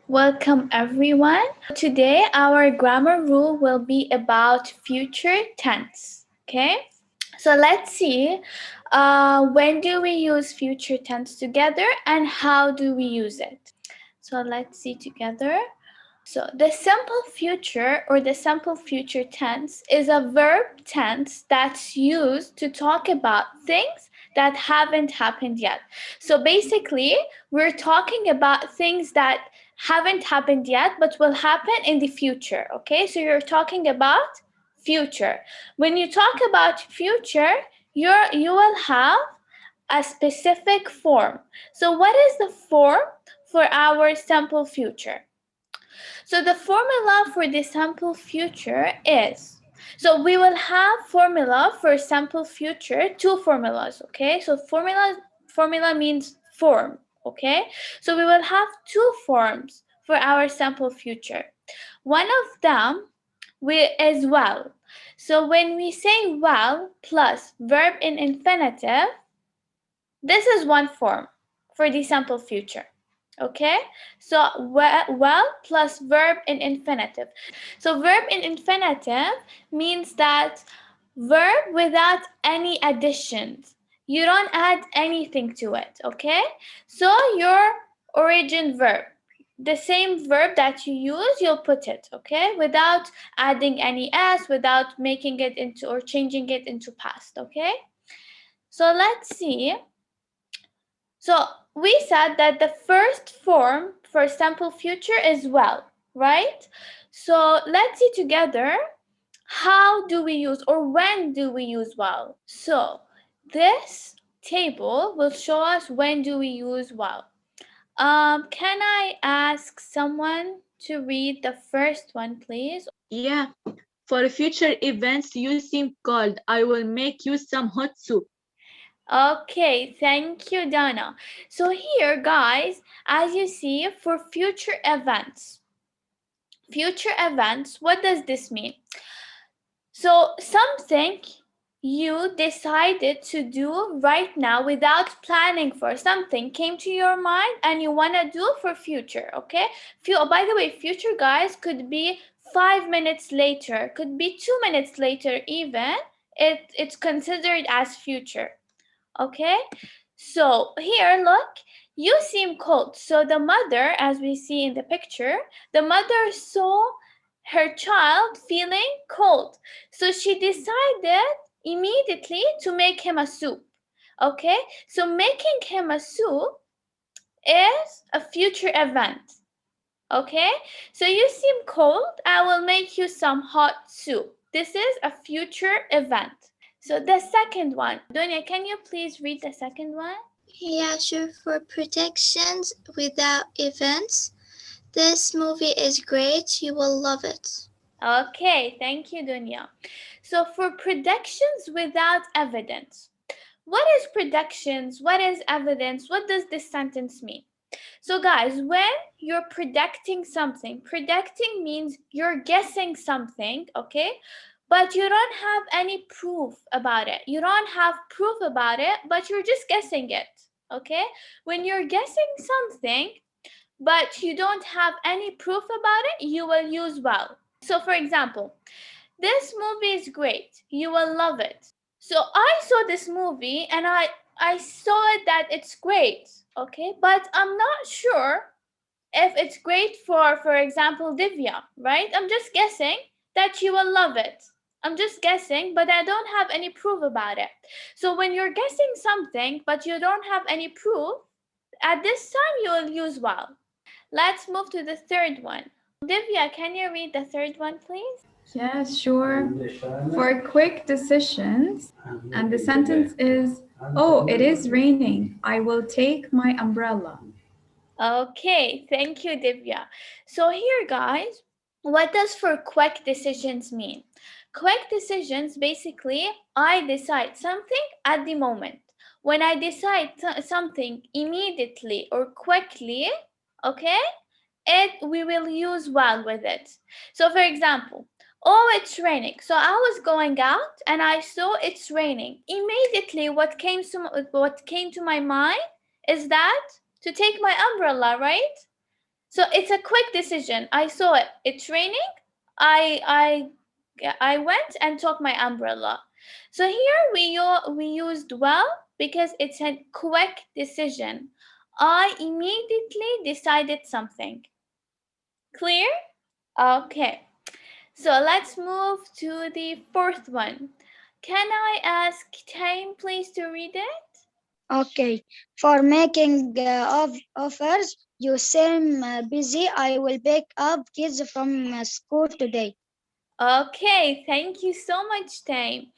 Welcome everyone. Today our grammar rule will be about future tense. Okay? So let's see when do we use future tense together and how do we use it. So let's see together. So the simple future or the simple future tense is a verb tense that's used to talk about things that haven't happened yet. So basically, we're talking about things that haven't happened yet but will happen in the future. Okay? So you're talking about future. When you talk about future, you will have a specific form. So what is the form for our simple future? So the formula for the sample future is, so we will have formula for sample future, two formulas, okay? So formula means form, okay? So we will have two forms for our sample future. One of them is well. So when we say well plus verb in infinitive, this is one form for the sample future. Okay, so well plus verb in infinitive. So verb in infinitive means that verb without any additions. You don't add anything to it. Okay, so your origin verb, the same verb that you use, you'll put it, okay, without adding any s, without making it into or changing it into past. Okay, so let's see. So we said that the first form for simple future is well, right? So let's see together how do we use or when do we use well. So this table will show us when do we use well. Can I ask someone to read the first one, please? Yeah, for future events, you seem cold. I will make you some hot soup. Okay, thank you, Dana. So here, guys, as you see, for future events, what does this mean? So something you decided to do right now without planning for, something came to your mind and you want to do for future. Okay, by the way, future, guys, could be 5 minutes later, could be 2 minutes later even. It's considered as future. Okay, so here, look, you seem cold. So the mother, as we see in the picture, the mother saw her child feeling cold. So she decided immediately to make him a soup. Okay, so making him a soup is a future event. Okay, so you seem cold. I will make you some hot soup. This is a future event. So the second one, Donia, can you please read the second one? Yeah, sure. For predictions without events, this movie is great. You will love it. Okay, thank you, Dunya. So for predictions without evidence, what is predictions? What is evidence? What does this sentence mean? So guys, when you're predicting something, predicting means you're guessing something, okay? But you don't have any proof about it. You don't have proof about it, but you're just guessing it, okay? When you're guessing something, but you don't have any proof about it, you will use well. So for example, this movie is great. You will love it. So I saw this movie and I saw it that it's great, okay? But I'm not sure if it's great for example, Divya, right? I'm just guessing that you will love it. I'm just guessing, but I don't have any proof about it. So when you're guessing something but you don't have any proof, at this time you will use well. Let's move to the third one. Divya, can you read the third one, please? Yeah, sure. For quick decisions, and the sentence is, oh, it is raining. I will take my umbrella. Okay, thank you, Divya. So here, guys, what does for quick decisions mean? Quick decisions, basically, I decide something at the moment. When I decide something immediately or quickly, okay, we will use well with it. So for example, oh, it's raining. So I was going out and I saw it's raining. Immediately what came to my mind is that to take my umbrella, right? So it's a quick decision. I saw it. It's raining. I went and took my umbrella. So here we used well because it's a quick decision. I immediately decided something. Clear? Okay. So let's move to the fourth one. Can I ask Time please to read it? Okay. For making offers, you seem busy. I will pick up kids from school today. Okay, thank you so much, Time.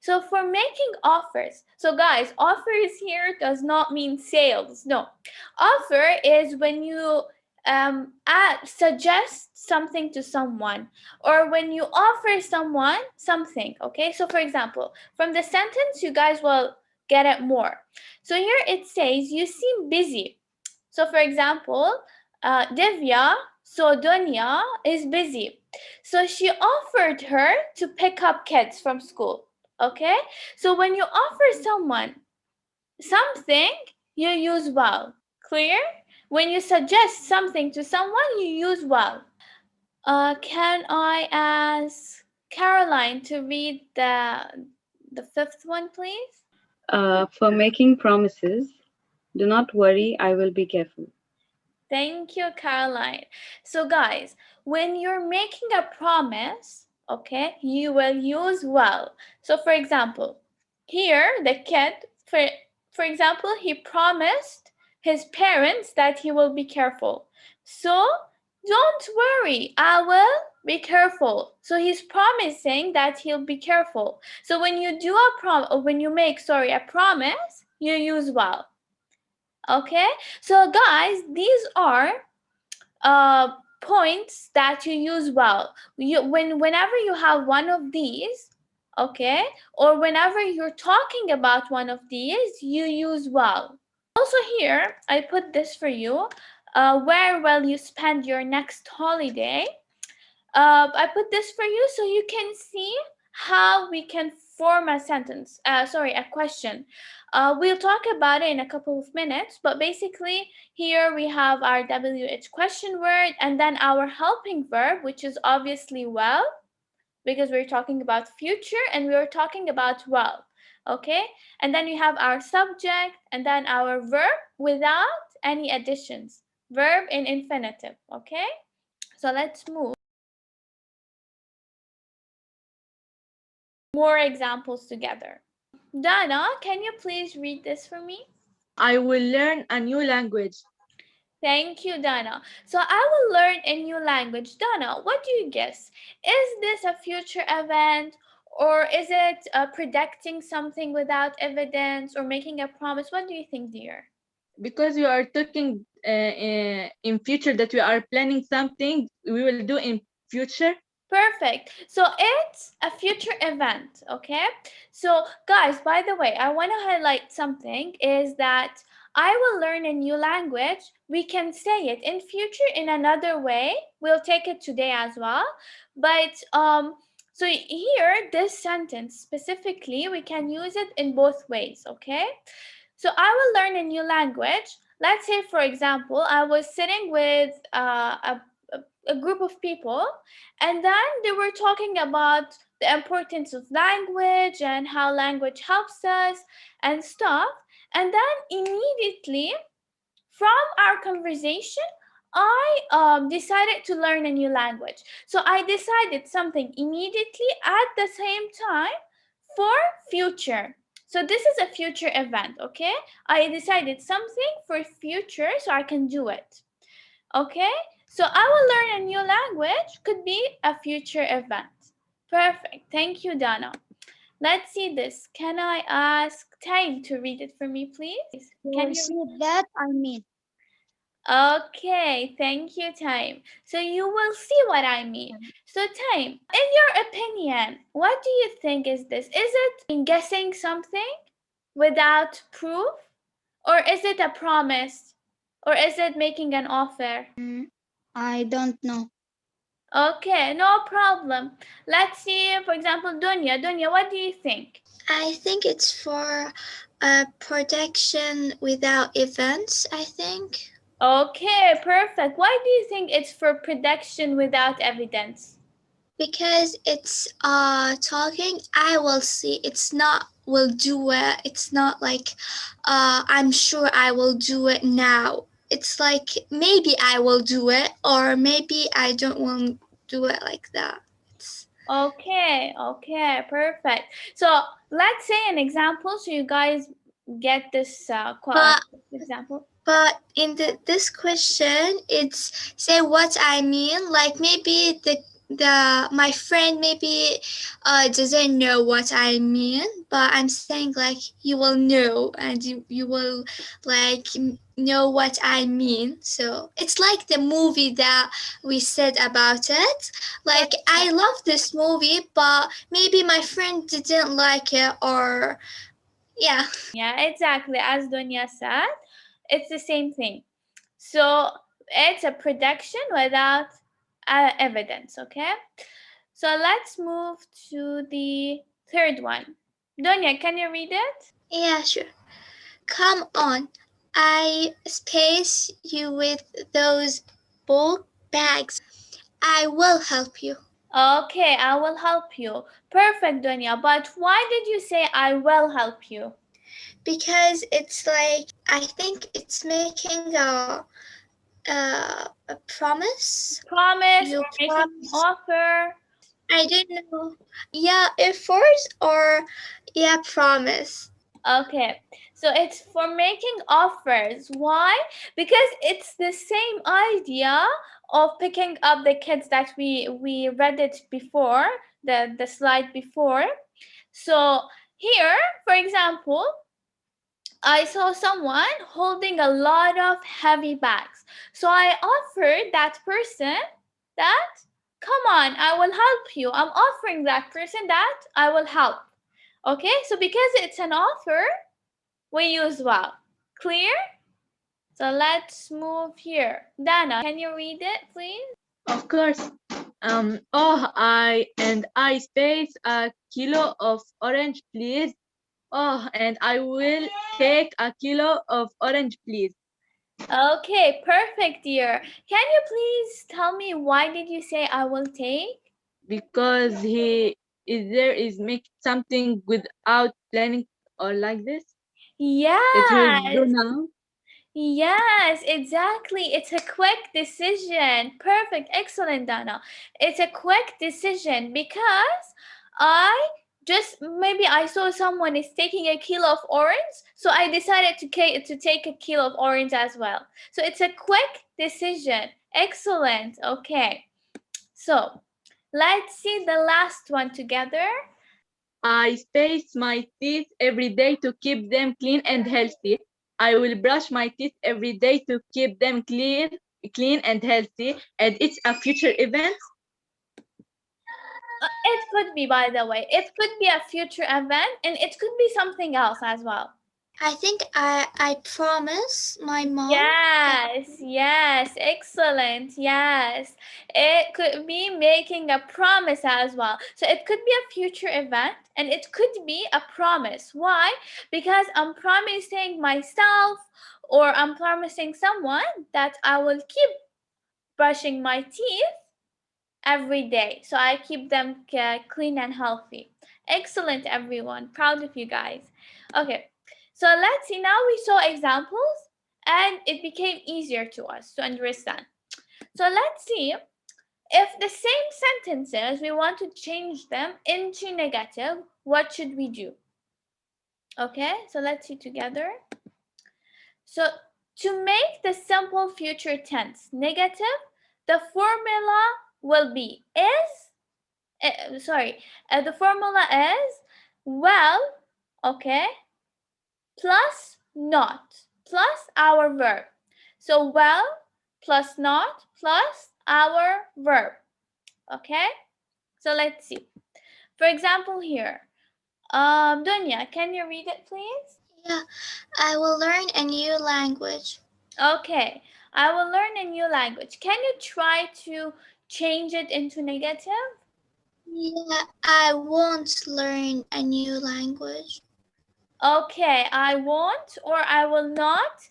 So for making offers, so guys, offers here does not mean sales. No, offer is when you suggest something to someone, or when you offer someone something. Okay, so for example, from the sentence, you guys will get it more. So here it says, you seem busy. So for example, Divya, so Dunya is busy. So she offered her to pick up kids from school. Okay? So when you offer someone something, you use well. Clear? When you suggest something to someone, you use well. Can I ask Caroline to read the fifth one, please? For making promises, do not worry, I will be careful. Thank you, Caroline. So, guys, when you're making a promise, okay, you will use well. So, for example, here the kid, for example, he promised his parents that he will be careful. So, don't worry, I will be careful. So he's promising that he'll be careful. So when you do when you make a promise, you use well. Okay, so guys, these are points that you use well. Whenever you have one of these, okay, or whenever you're talking about one of these, you use well. Also here, I put this for you. Where will you spend your next holiday? I put this for you so you can see how we can form a sentence, a question. We'll talk about it in a couple of minutes, but basically here we have our WH question word and then our helping verb, which is obviously well, because we're talking about future and we're talking about well, okay? And then we have our subject and then our verb without any additions, verb in infinitive, okay? So let's move. More examples together. Dana, can you please read this for me? I will learn a new language. Thank you, Dana. So I will learn a new language. Dana, what do you guess? Is this a future event, or is it predicting something without evidence or making a promise? What do you think, dear? Because we are talking in future that we are planning something we will do in future. Perfect. So it's a future event, okay? So guys, by the way, I want to highlight something is that I will learn a new language. We can say it in future in another way. We'll take it today as well. But so here this sentence specifically, we can use it in both ways, okay? So I will learn a new language. Let's say for example, I was sitting with a group of people, and then they were talking about the importance of language and how language helps us and stuff. And then immediately from our conversation, I decided to learn a new language. So I decided something immediately at the same time for future. So this is a future event, okay? I decided something for future so I can do it. Okay, so I will learn a new language could be a future event. Perfect. Thank you, Dana. Let's see this. Can I ask Time to read it for me, please? Can You you? see that I mean? Okay, thank you, Time. So you will see what I mean. So Time, in your opinion, what do you think is this? Is it guessing something without proof? Or is it a promise? Or is it making an offer? I don't know. Okay, no problem. Let's see, for example, Dunya. Dunya, what do you think? I think it's for protection without events, I think. Okay, perfect. Why do you think it's for prediction without evidence? Because it's talking I will see. It's not will do it. It's not like I'm sure I will do it now. It's like maybe I will do it or maybe I don't want to do it like that. It's, Okay, okay, perfect. So let's say an example so you guys get this but example. But in this question, it's say what I mean. Like maybe the my friend maybe doesn't know what I mean, but I'm saying like you will know and you will like know what I mean. So it's like the movie that we said about it. Like I love this movie, but maybe my friend didn't like it or yeah. Yeah, exactly. As Dunya said, it's the same thing. So it's a prediction without evidence, okay? So let's move to the third one. Dunya, can you read it? Yeah, sure. Come on, I space you with those bulk bags. I will help you. Okay, I will help you. Perfect, Dunya. But why did you say I will help you? Because it's like, I think it's making a promise. Promise You or making an promise. offer? I don't know. Yeah, effort or yeah, promise. Okay, so it's for making offers. Why? Because it's the same idea of picking up the kids that we read it before, the slide before. So here, for example, I saw someone holding a lot of heavy bags. So I offered that person that, come on, I will help you. I'm offering that person that I will help. Okay, so because it's an offer, we use well. Clear? So let's move here. Dana, can you read it, please? Of course. I space a kilo of orange, please. Oh, and I will take a kilo of orange, please. Okay, perfect, dear. Can you please tell me why did you say I will take? Because he is make something without planning or like this. That he will do Yes, now. yes, exactly. It's a quick decision. Perfect, excellent, Dana. It's a quick decision because I just maybe I saw someone is taking a kilo of orange, so I decided to take a kilo of orange as well. So it's a quick decision. Excellent. Okay. So let's see the last one together. I space my teeth every day to keep them clean and healthy. I will brush my teeth every day to keep them clean and healthy. And it's a future event. It could be, by the way, it could be a future event and it could be something else as well. I think I promise my mom. Yes, yes, excellent. Yes, it could be making a promise as well. So it could be a future event and it could be a promise. Why? Because I'm promising myself or I'm promising someone that I will keep brushing my teeth every day. So I keep them clean and healthy. Excellent, everyone. Proud of you guys. Okay, so let's see. Now we saw examples and it became easier to us to understand. So let's see if the same sentences we want to change them into negative, what should we do? Okay, so let's see together. So to make the simple future tense negative, the formula will be is the formula is well, okay, plus not plus our verb. So well plus not plus our verb. Okay, so let's see. For example, here, Dunya, can you read it, please? Yeah, I will learn a new language. Okay, I will learn a new language. Can you try to change it into negative? Yeah, I won't learn a new language. Okay, I won't or I will not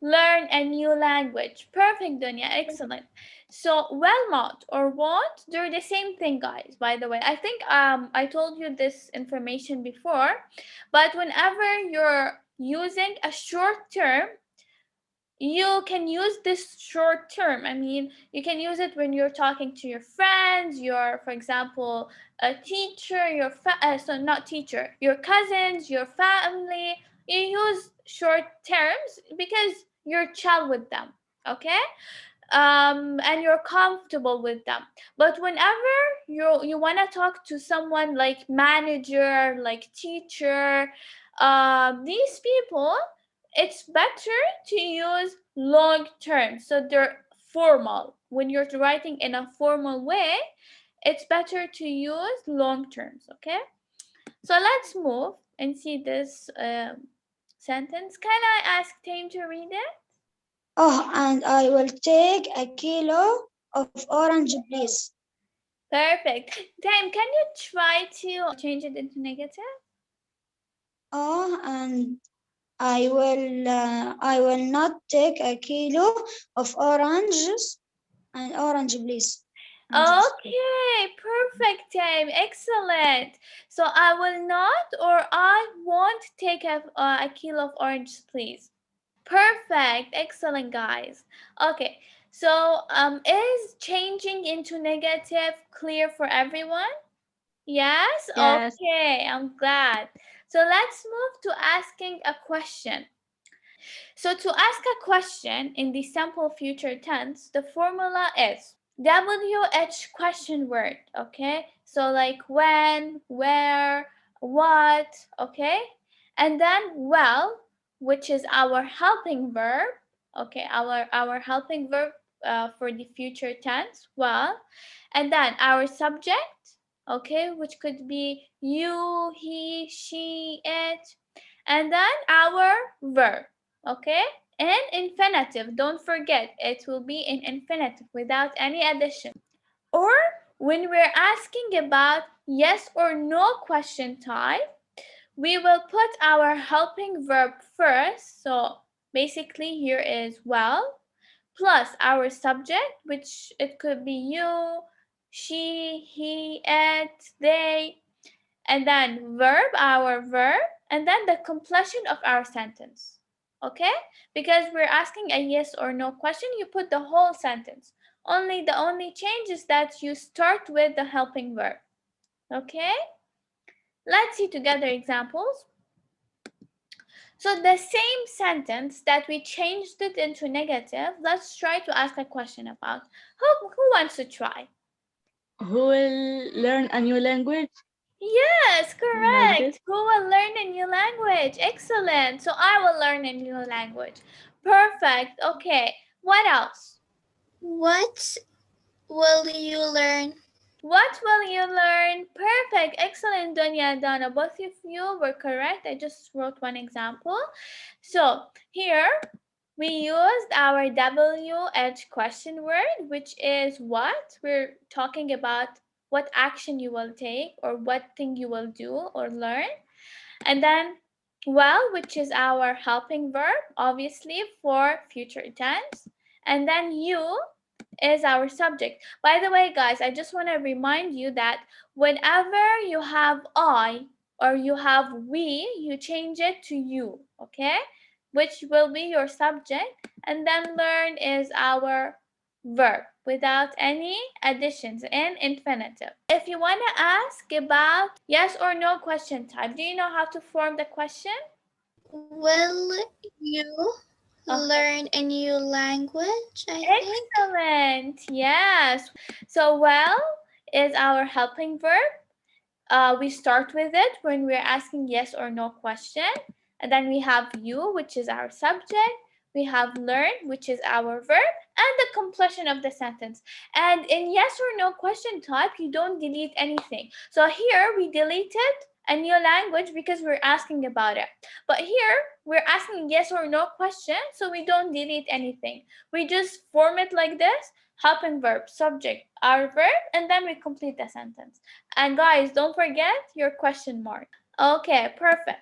learn a new language. Perfect, Dunya. Excellent. So, will not or won't, they're the same thing, guys, by the way. I think I told you this information before, but whenever you're using a short term, you can use this short term. I mean, you can use it when you're talking to your friends, your, for example, a teacher, so not teacher, your cousins, your family. You use short terms because you're chill with them, okay? And you're comfortable with them. But whenever you want to talk to someone like manager, like teacher, these people, it's better to use long term, so they're formal. When you're writing in a formal way, it's better to use long terms, okay? So let's move and see this sentence. Can I ask Tame to read it? Oh, and I will take a kilo of orange, please. Perfect. Time, can you try to change it into negative? Oh, and I will not take a kilo of oranges and orange, please. Oranges, please. Okay, perfect, Time. Excellent. So I will not or I won't take a kilo of oranges, please. Perfect. Excellent, guys. Okay, so is changing into negative clear for everyone? Yes? Yes. Okay, I'm glad. So let's move to asking a question. So to ask a question in the simple future tense, the formula is WH question word, okay? So like when, where, what, okay? And then well, which is our helping verb, okay? Our helping verb for the future tense, well. And then our subject, okay, which could be you, he, she, it. And then our verb, okay? In infinitive, don't forget, it will be in infinitive without any addition. Or when we're asking about yes or no question type, we will put our helping verb first. So basically here is well, plus our subject, which it could be you, she, he, it, they, and then our verb, and then the completion of our sentence. Okay? Because we're asking a yes or no question, you put the whole sentence. The only change is that you start with the helping verb. Okay? Let's see together examples. So the same sentence that we changed it into negative, let's try to ask a question about. Who wants to try? Who will learn a new language? Yes, Like this? correct. Who will learn a new language? Excellent. So I will learn a new language. Perfect. Okay. What else? What will you learn? What will you learn? Perfect. Excellent, Dunya and Donna. Both of you were correct. I just wrote one example. So here we used our WH question word, which is what? We're talking about what action you will take or what thing you will do or learn. And then well, which is our helping verb, obviously for future tense. And then you is our subject. By the way, guys, I just want to remind you that whenever you have I or you have we, you change it to you, okay? Which will be your subject. And then learn is our verb without any additions in infinitive. If you want to ask about yes or no question type, do you know how to form the question? Will you learn a new language? I think. Excellent. Yes. So well is our helping verb. We start with it when we're asking yes or no question. And then we have you, which is our subject. We have learn, which is our verb, and the completion of the sentence. And in yes or no question type, you don't delete anything. So here we deleted a new language because we're asking about it. But here we're asking yes or no question, so we don't delete anything. We just form it like this: helping verb, subject, our verb, and then we complete the sentence. And guys, don't forget your question mark. Okay, perfect.